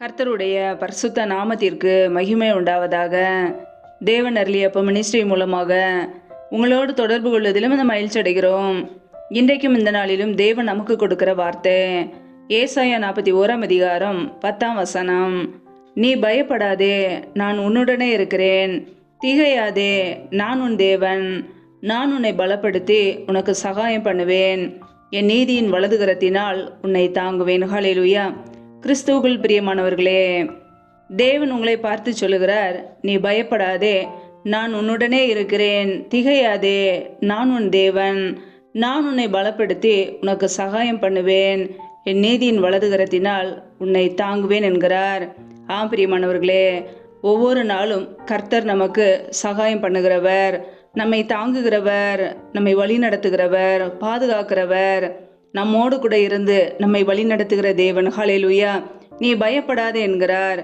கர்த்தருடைய பரிசுத்த நாமத்திற்கு மகிமை உண்டாவதாக. தேவன் அருளிய மினிஸ்ட்ரி மூலமாக உங்களோடு தொடர்பு கொள்வதிலும் இந்த மகிழ்ச்சி அடைகிறோம். இன்றைக்கும் இந்த நாளிலும் தேவன் நமக்கு கொடுக்கிற வார்த்தை ஏசாயா 41 அதிகாரம் 10 வசனம். நீ பயப்படாதே, நான் உன்னுடனே இருக்கிறேன். திகையாதே, நான் உன் தேவன். நான் உன்னை பலப்படுத்தி உனக்கு சகாயம் பண்ணுவேன். என் நீதியின் வலதுகரத்தினால் உன்னை தாங்குவேன். ஹல்லேலூயா. கிறிஸ்துவுக்குள் பிரியமானவர்களே, தேவன் உங்களை பார்த்து சொல்லுகிறார், நீ பயப்படாதே, நான் உன்னுடனே இருக்கிறேன். திகையாதே, நான் உன் தேவன். நான் உன்னை பலப்படுத்தி உனக்கு சகாயம் பண்ணுவேன். என் நீதியின் வலதுகரத்தினால் உன்னை தாங்குவேன் என்கிறார். பிரியமானவர்களே, ஒவ்வொரு நாளும் கர்த்தர் நமக்கு சகாயம் பண்ணுகிறவர், நம்மை தாங்குகிறவர், நம்மை வழி நடத்துகிறவர், பாதுகாக்கிறவர், நம்மோடு கூட இருந்து நம்மை வழி நடத்துகிற தேவன். ஹல்லேலூயா. நீ பயப்படாதே என்கிறார்.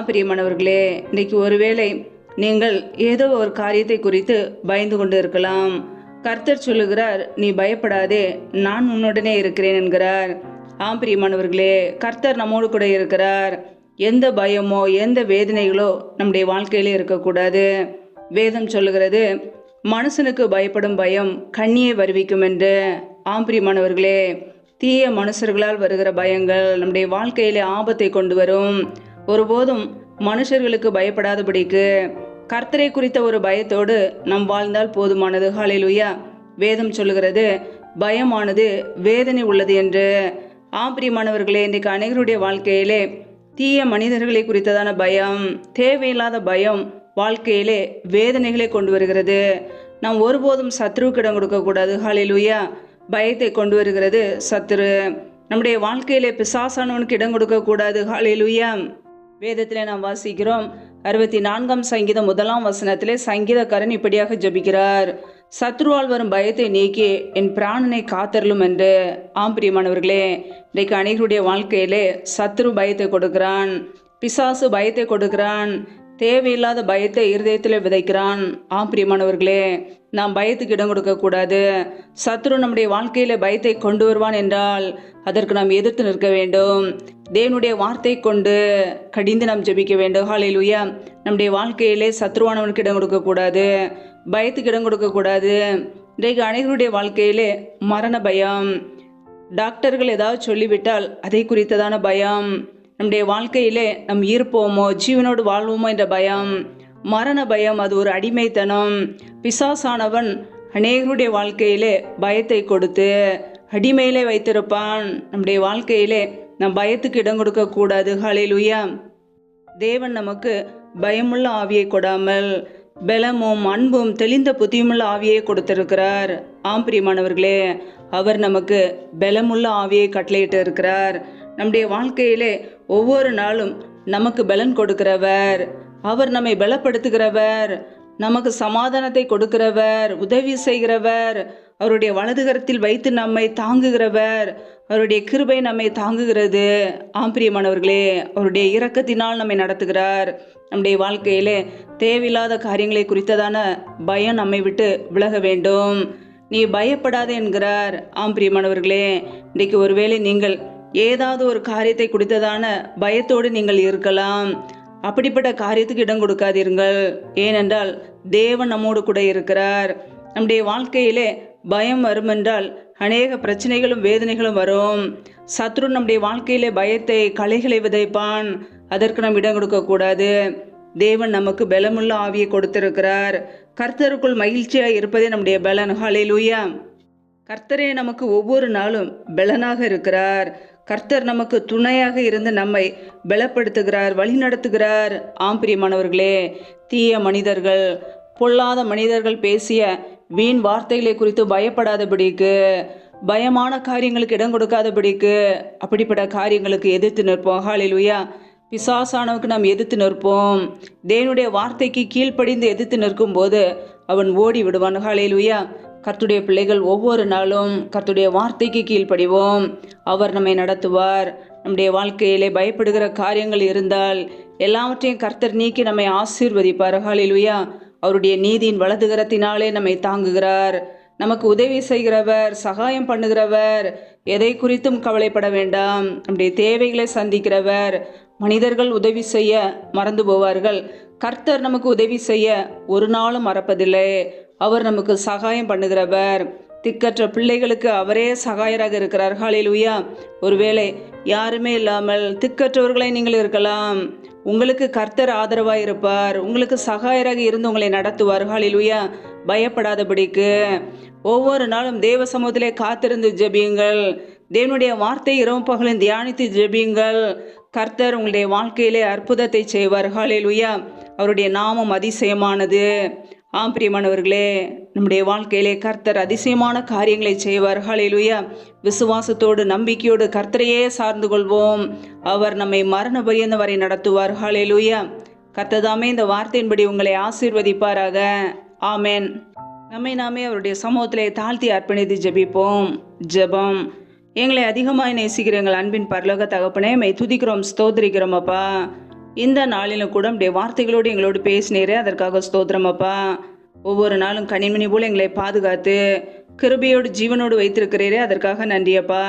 பிரியமானவர்களே, இன்றைக்கு ஒருவேளை நீங்கள் ஏதோ ஒரு காரியத்தை குறித்து பயந்து கொண்டு இருக்கலாம். கர்த்தர் சொல்லுகிறார், நீ பயப்படாதே, நான் உன்னுடனே இருக்கிறேன் என்கிறார். பிரியமானவர்களே, கர்த்தர் நம்மோடு கூட இருக்கிறார். எந்த பயமோ எந்த வேதனைகளோ நம்முடைய வாழ்க்கையிலே இருக்கக்கூடாது. வேதம் சொல்லுகிறது, மனுஷனுக்கு பயப்படும் பயம் கண்ணியை வருவிக்கும் என்று. பிரியமானவர்களே, தீய மனுஷர்களால் வருகிற பயங்கள் நம்முடைய வாழ்க்கையிலே ஆபத்தை கொண்டு வரும். ஒருபோதும் மனுஷர்களுக்கு பயப்படாதபடிக்கு கர்த்தரை குறித்த ஒரு பயத்தோடு நாம் வாழ்ந்தால் போதுமானது. ஹல்லேலூயா. வேதம் சொல்லுகிறது, பயமானது வேதனை உள்ளது என்று. பிரியமானவர்களே, இன்றைக்கு அநேகருடைய வாழ்க்கையிலே தீய மனிதர்களை குறித்ததான பயம், தேவையில்லாத பயம் வாழ்க்கையிலே வேதனைகளை கொண்டு வருகிறது. நாம் ஒருபோதும் சத்ருவுக்கு இடம் கொடுக்கக்கூடாது. ஹல்லேலூயா. பயத்தை கொண்டு வருகிறது சத்ரு. நம்முடைய வாழ்க்கையிலே பிசாசானவனுக்கு இடம் கொடுக்கக்கூடாது. ஹல்லேலூயா. வேதத்திலே நாம் வாசிக்கிறோம், 64 சங்கீதம் 1 வசனத்திலே சங்கீதக்காரன் இப்படியாக ஜெபிக்கிறார், சத்ருவால் வரும் பயத்தை நீக்கி என் பிராணனை காத்தருளும் என்று. பிரியமானவர்களே, இன்றைக்கு அநேகருடைய வாழ்க்கையிலே சத்ரு பயத்தை கொடுக்கிறான், பிசாசு பயத்தை கொடுக்கிறான், தேவையில்லாத பயத்தை இருதயத்தில் விதைக்கிறான். பிரியமானவர்களே, நாம் பயத்துக்கு இடம் கொடுக்கக்கூடாது. சத்ரு நம்முடைய வாழ்க்கையில பயத்தை கொண்டு வருவான் என்றால் அதற்கு நாம் எதிர்த்து நிற்க வேண்டும். தேவனுடைய வார்த்தை கொண்டு கடிந்து நாம் ஜெபிக்க வேண்டும். ஹல்லேலூயா. நம்முடைய வாழ்க்கையிலே சத்ருவானவனுக்கு இடம் கொடுக்கக்கூடாது, பயத்துக்கு இடம் கொடுக்கக்கூடாது. இன்றைக்கு அனைவருடைய வாழ்க்கையிலே மரண பயம், டாக்டர்கள் ஏதாவது சொல்லிவிட்டால் அதை குறித்ததான பயம், நம்முடைய வாழ்க்கையிலே நம் இருப்போமோ ஜீவனோடு வாழ்வோமோ என்ற பயம், மரண பயம், அது ஒரு அடிமைத்தனம். பிசாசானவன் அநேகருடைய வாழ்க்கையிலே பயத்தை கொடுத்து அடிமையிலே வைத்திருப்பான். நம்முடைய வாழ்க்கையிலே நம் பயத்துக்கு இடம் கொடுக்கக்கூடாது. ஹல்லேலூயா. தேவன் நமக்கு பயமுள்ள ஆவியை கொடாமல் பலமும் அன்பும் தெளிந்த புத்தியுமுள்ள ஆவியை கொடுத்திருக்கிறார். பிரியமானவர்களே, அவர் நமக்கு பலமுள்ள ஆவியை கட்டளையிட்டு இருக்கிறார். நம்முடைய வாழ்க்கையிலே ஒவ்வொரு நாளும் நமக்கு பலன் கொடுக்கிறவர், அவர் நம்மை பலப்படுத்துகிறவர், நமக்கு சமாதானத்தை கொடுக்கிறவர், உதவி செய்கிறவர், அவருடைய வலதுகரத்தில் வைத்து நம்மை தாங்குகிறவர், அவருடைய கிருபை நம்மை தாங்குகிறது. பிரியமானவர்களே, அவருடைய இரக்கத்தினால் நம்மை நடத்துகிறார். நம்முடைய வாழ்க்கையிலே தேவையில்லாத காரியங்களை குறித்ததான பயம் நம்மை விட்டு விலக வேண்டும். நீ பயப்படாதே என்கிறார். பிரியமானவர்களே, இன்றைக்கு ஒருவேளை நீங்கள் ஏதாவது ஒரு காரியத்தை குறித்ததான பயத்தோடு நீங்கள் இருக்கலாம். அப்படிப்பட்ட காரியத்துக்கு இடம் கொடுக்காதீர்கள். ஏனென்றால் தேவன் நம்மோடு கூட இருக்கிறார். நம்முடைய வாழ்க்கையிலே பயம் வரும் என்றால் அநேக பிரச்சனைகளும் வேதனைகளும் வரும். சத்ரு நம்முடைய வாழ்க்கையிலே பயத்தை களைகளை விதைப்பான். அதற்கு நாம் இடம் கொடுக்கக்கூடாது. தேவன் நமக்கு பலமுள்ள ஆவியை கொடுத்திருக்கிறார். கர்த்தருக்குள் மகிழ்ச்சியாக இருப்பதே நம்முடைய பலன். ஹல்லேலூயா. கர்த்தரே நமக்கு ஒவ்வொரு நாளும் பலனாக இருக்கிறார். கர்த்தர் நமக்கு துணையாக இருந்து நம்மை பலப்படுத்துகிறார், வழி நடத்துகிறார். பிரியமானவர்களே, தீய மனிதர்கள், பொல்லாத மனிதர்கள் பேசிய வீண் வார்த்தைகளை குறித்து பயப்படாதபடிக்கு, பயமான காரியங்களுக்கு இடம் கொடுக்காதபடிக்கு, அப்படிப்பட்ட காரியங்களுக்கு எதிர்த்து நிற்போம். ஹல்லேலூயா. பிசாசானவுக்கு நாம் எதிர்த்து நிற்போம். தேவனுடைய வார்த்தைக்கு கீழ்ப்படிந்து எதிர்த்து நிற்கும் போது அவன் ஓடி விடுவான். ஹல்லேலூயா. கர்த்தருடைய பிள்ளைகள் ஒவ்வொரு நாளும் கர்த்தருடைய வார்த்தைக்கு கீழ்ப்படிவோம். அவர் நம்மை நடத்துவார். நம்முடைய வாழ்க்கையிலே பயப்படுகிற காரியங்கள் இருந்தால் எல்லாவற்றையும் கர்த்தர் நீக்கி நம்மை ஆசீர்வதிப்பார். ஹல்லேலூயா. அவருடைய நீதியின் வலதுகரத்தினாலே நம்மை தாங்குகிறார். நமக்கு உதவி செய்கிறவர், சகாயம் பண்ணுகிறவர், எதை குறித்தும் கவலைப்பட வேண்டாம். நம்முடைய தேவைகளை சந்திக்கிறவர். மனிதர்கள் உதவி செய்ய மறந்து போவார்கள், கர்த்தர் நமக்கு உதவி செய்ய ஒரு நாளும் மறப்பதில்லை. அவர் நமக்கு சகாயம் பண்ணுகிறவர். திக்கற்ற பிள்ளைகளுக்கு அவரே சகாயராக இருக்கிறார். ஹல்லேலூயா. ஒருவேளை யாருமே இல்லாமல் திக்கற்றவர்களை நீங்கள் இருக்கலாம், உங்களுக்கு கர்த்தர் ஆதரவாக இருப்பார், உங்களுக்கு சகாயராக இருந்து உங்களை நடத்துவார். ஹல்லேலூயா. பயப்படாதபடிக்கு ஒவ்வொரு நாளும் தேவ சமூகத்திலே காத்திருந்து ஜெபியுங்கள். தேவனுடைய வார்த்தை இரவும் பகலும் தியானித்து ஜெபியுங்கள். கர்த்தர் உங்களுடைய வாழ்க்கையிலே அற்புதத்தை செய்வார். ஹல்லேலூயா. அவருடைய நாமம் அதிசயமானது. பிரியமானவர்களே, நம்முடைய வாழ்க்கையிலே கர்த்தர் அதிசயமான காரியங்களை செய்வார். ஹல்லேலூயா. விசுவாசத்தோடு நம்பிக்கையோடு கர்த்தரையே சார்ந்து கொள்வோம். அவர் நம்மை மரண பரியந்தம் வரை நடத்துவார். ஹல்லேலூயா. கர்த்ததாமே இந்த வார்த்தையின்படி உங்களை ஆசீர்வதிப்பாராக. ஆமென். நம்மை நாமே அவருடைய சமூகத்திலே தாழ்த்தி அர்ப்பணித்து ஜெபிப்போம். ஜெபம். எங்களை அதிகமாய் நேசிக்கிற எங்கள் அன்பின் பரலோக தகப்பனே, மை துதிக்கிறோம், ஸ்தோத்திரிக்கிறோம் அப்பா. இந்த நாளிலும் கூட நம்முடைய வார்த்தைகளோடு எங்களோடு பேசினீரே, அதற்காக ஸ்தோத்திரம் அப்பா. ஒவ்வொரு நாளும் கனிமணி போல் எங்களை பாதுகாத்து கிருபையோடு ஜீவனோடு வைத்திருக்கிறீரே, அதற்காக நன்றி அப்பா.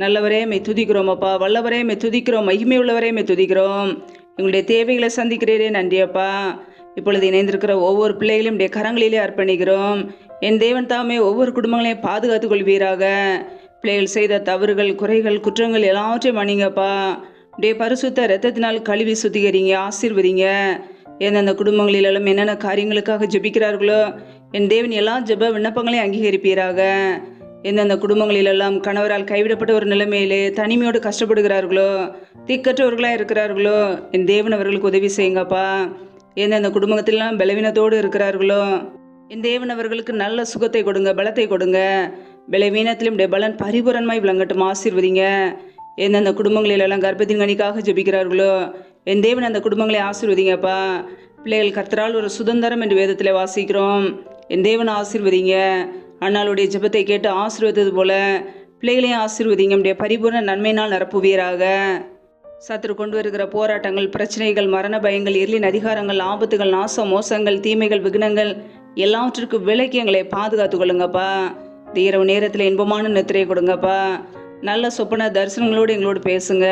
நல்லவரே மை துதிக்கிறோம் அப்பா. வல்லவரே மை துதிக்கிறோம். மகிமை உள்ளவரே மை துதிக்கிறோம். எங்களுடைய தேவைகளை சந்திக்கிறீரே, நன்றி அப்பா. இப்பொழுது இணைந்திருக்கிற ஒவ்வொரு பிள்ளைகளையும் உடைய கரங்களிலே அர்ப்பணிக்கிறோம். என் தேவன் தாமே ஒவ்வொரு குடும்பங்களையும் பாதுகாத்துக் கொள்வீராக. பிள்ளைகள் செய்த தவறுகள், குறைகள், குற்றங்கள் எல்லாவற்றையும் மன்னிங்கப்பா. உடைய பரிசுத்த இரத்தத்தினால் கழுவி சுத்திகரிங்க, ஆசீர்வதிங்க. எந்தெந்த குடும்பங்களிலும் என்னென்ன காரியங்களுக்காக ஜெபிக்கிறார்களோ என் தேவன் எல்லா ஜெப விண்ணப்பங்களையும் அங்கீகரிப்பீராக. எந்தெந்த குடும்பங்களிலெல்லாம் கணவரால் கைவிடப்பட்ட ஒரு நிலைமையிலே தனிமையோடு கஷ்டப்படுகிறார்களோ, திக்கற்றவர்களாக இருக்கிறார்களோ, என் தேவன் அவர்களுக்கு உதவி செய்யுங்கப்பா. எந்தெந்த குடும்பத்திலாம் பலவீனத்தோடு இருக்கிறார்களோ, என் தேவன் அவர்களுக்கு நல்ல சுகத்தை கொடுங்க, பலத்தை கொடுங்க. பலவீனத்திலும் பலன் பரிபூரணமாய் விளங்கட்டும், ஆசீர்வதிங்க. எந்தெந்த குடும்பங்களிலெல்லாம் கர்ப்பத்தின் கனிக்காக ஜெபிக்கிறார்களோ என் தேவன் அந்த குடும்பங்களை ஆசீர்வதிங்கப்பா. பிள்ளைகள் கர்த்தரால் ஒரு சுதந்திரம் என்று வேதத்தில் வாசிக்கிறோம். என் தேவன் ஆசீர்வதிங்க. அண்ணாளுடைய ஜெபத்தை கேட்டு ஆசீர்வதித்தது போல பிள்ளைகளையும் ஆசீர்வதிங்க. நம்முடைய பரிபூர்ண நன்மையினால் நிரப்புவீராக. சத்துரு கொண்டு வருகிற போராட்டங்கள், பிரச்சனைகள், மரண பயங்கள், இருளின் அதிகாரங்கள், ஆபத்துகள், நாசம், மோசங்கள், தீமைகள், விக்னங்கள் எல்லாவற்றிற்கும் விலக்கி எங்களை பாதுகாத்து கொள்ளுங்கப்பா. இந்த இரவு நேரத்தில் இன்பமான நித்திரையை கொடுங்கப்பா. நல்ல சொப்பன தரிசனங்களோடு எங்களோடு பேசுங்க.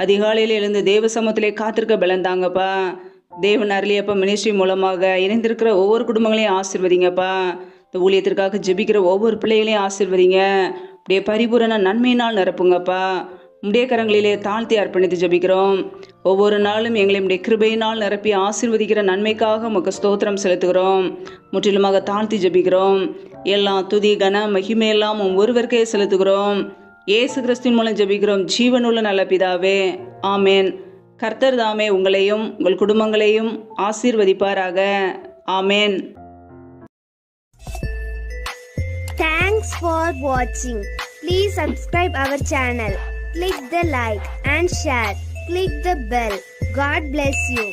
அதிகாலையில் எழுந்து தேவ சமூகத்திலே காத்திருக்க பலந்தாங்கப்பா. தேவன் அருளியப்ப மினிஸ்ட்ரி மூலமாக இணைந்திருக்கிற ஒவ்வொரு குடும்பங்களையும் ஆசீர்வதிங்கப்பா. இந்த ஊழியத்திற்காக ஜெபிக்கிற ஒவ்வொரு பிள்ளைகளையும் ஆசீர்வதிங்க. அப்படியே பரிபூரண நன்மையினால் நிரப்புங்கப்பா. உடைய கரங்களிலே தாழ்த்தி அர்ப்பணித்து ஜெபிக்கிறோம். ஒவ்வொரு நாளும் எங்களை உடைய கிருபையினால் நிரப்பி ஆசீர்வதிக்கிற நன்மைக்காக உமக்கு ஸ்தோத்திரம் செலுத்துகிறோம். முற்றிலுமாக தாழ்த்தி ஜெபிக்கிறோம். எல்லா துதி கன மகிமையெல்லாம் ஒருவருக்கே செலுத்துகிறோம். இயேசு கிறிஸ்துவின் மூலம் ஜெபிக்கிறோம் ஜீவனுள்ள நல்ல பிதாவே, ஆமேன். கர்த்தர் தாமே உங்களையும் உங்கள் குடும்பங்களையும் ஆசீர்வதிப்பாராக. ஆமேன். Thanks for watching. Please subscribe our channel. Click the like and share. Click the bell. God bless you.